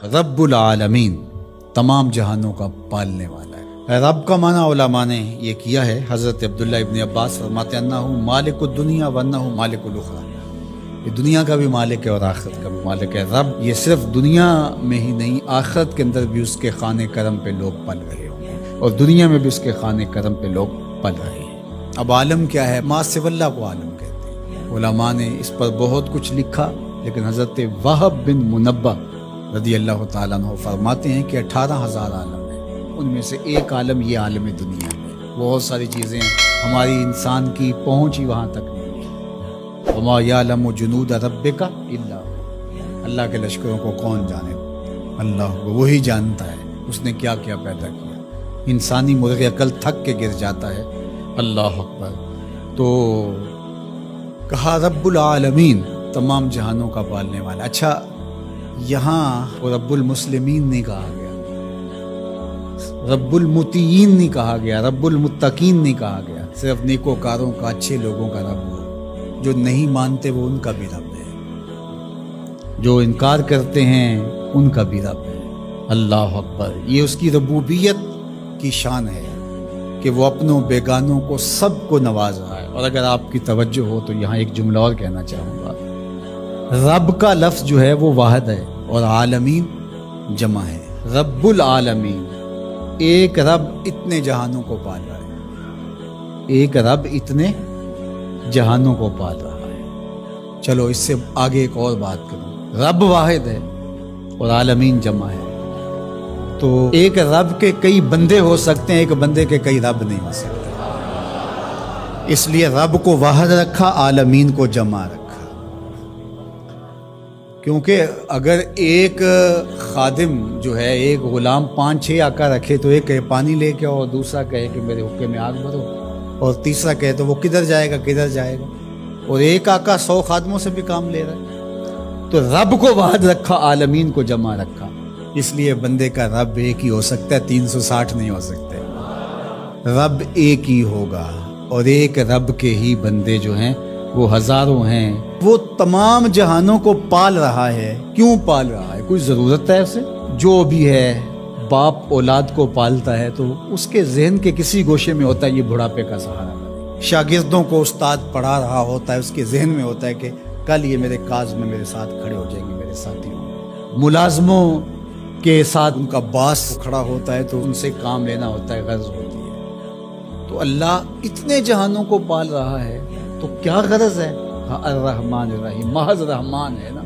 رب العالمین تمام جہانوں کا پالنے والا ہے۔ رب کا معنی علماء نے یہ کیا ہے، حضرت عبداللہ ابن عباس فرماتے ہیں انہو مالک الدنیا وانہو مالک الاخرى، یہ دنیا کا بھی مالک ہے اور آخرت کا بھی مالک ہے۔ رب یہ صرف دنیا میں ہی نہیں، آخرت کے اندر بھی اس کے خانے کرم پہ لوگ پل رہے ہوں گے اور دنیا میں بھی اس کے خانے کرم پہ لوگ پل رہے ہیں۔ اب عالم کیا ہے؟ ما سوی اللہ کو عالم کہتے ہیں۔ علماء نے اس پر بہت کچھ لکھا، لیکن حضرت وہب بن منبہ رضی اللہ تعالیٰ عنہ فرماتے ہیں کہ 18,000 عالم ہیں، ان میں سے ایک عالم یہ عالم دنیا ہے۔ بہت ساری چیزیں ہماری انسان کی پہنچ ہی وہاں تک نہیں ہے۔ وما یعلم جنود ربک الا هو، اللہ کے لشکروں کو کون جانے؟ اللہ کو، وہی جانتا ہے اس نے کیا کیا پیدا کیا۔ انسانی مرغ عقل تھک کے گر جاتا ہے۔ اللہ اکبر۔ تو کہا رب العالمین، تمام جہانوں کا پالنے والا۔ اچھا، یہاں رب المسلمین نہیں کہا گیا، رب المطیعین نہیں کہا گیا، رب المتقین نہیں کہا گیا، صرف نیکوکاروں کا، اچھے لوگوں کا رب ہو۔ جو نہیں مانتے وہ ان کا بھی رب ہے، جو انکار کرتے ہیں ان کا بھی رب ہے۔ اللہ اکبر۔ یہ اس کی ربوبیت کی شان ہے کہ وہ اپنوں بیگانوں کو سب کو نواز رہا ہے۔ اور اگر آپ کی توجہ ہو تو یہاں ایک جملہ اور کہنا چاہوں گا۔ رب کا لفظ جو ہے وہ واحد ہے اور عالمین جمع ہے۔ رب العالمین، ایک رب اتنے جہانوں کو پال رہا ہے، ایک رب اتنے جہانوں کو پال رہا ہے۔ چلو اس سے آگے ایک اور بات کروں۔ رب واحد ہے اور عالمین جمع ہے، تو ایک رب کے کئی بندے ہو سکتے ہیں، ایک بندے کے کئی رب نہیں ہو سکتے۔ اس لیے رب کو واحد رکھا، عالمین کو جمع رکھا۔ کیونکہ اگر ایک خادم جو ہے، ایک غلام 5-6 آقا رکھے تو ایک کہے پانی لے کے اور دوسرا کہے کہ میرے حقے میں آگ بھرو، اور تیسرا کہے تو وہ کدھر جائے گا کدھر جائے گا، اور ایک آقا 100 خادموں سے بھی کام لے رہا ہے۔ تو رب کو واحد رکھا، عالمین کو جمع رکھا۔ اس لیے بندے کا رب ایک ہی ہو سکتا ہے، 360 نہیں ہو سکتے۔ رب ایک ہی ہوگا، اور ایک رب کے ہی بندے جو ہیں وہ ہزاروں ہیں۔ وہ تمام جہانوں کو پال رہا ہے۔ کیوں پال رہا ہے؟ کوئی ضرورت ہے اسے؟ جو بھی ہے، باپ اولاد کو پالتا ہے تو اس کے ذہن کے کسی گوشے میں ہوتا ہے یہ بڑھاپے کا سہارا بنے۔ شاگردوں کو استاد پڑھا رہا ہوتا ہے، اس کے ذہن میں ہوتا ہے کہ کل یہ میرے کاز میں میرے ساتھ کھڑے ہو جائیں گے، میرے ساتھی ہوں گے۔ ملازموں کے ساتھ ان کا باس کھڑا ہوتا ہے تو ان سے کام لینا ہوتا ہے، غرض ہوتی ہے۔ تو اللہ اتنے جہانوں کو پال رہا ہے تو کیا غرض ہے؟ الرحمن الرحیم، محض رحمان ہے نا،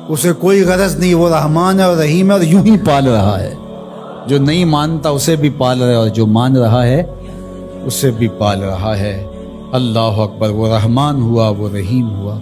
اسے کوئی غرض نہیں، وہ رحمان ہے اور رحیم ہے اور یوں ہی پال رہا ہے۔ جو نہیں مانتا اسے بھی پال رہا ہے، اور جو مان رہا ہے اسے بھی پال رہا ہے۔ اللہ اکبر۔ وہ رحمان ہوا، وہ رحیم ہوا۔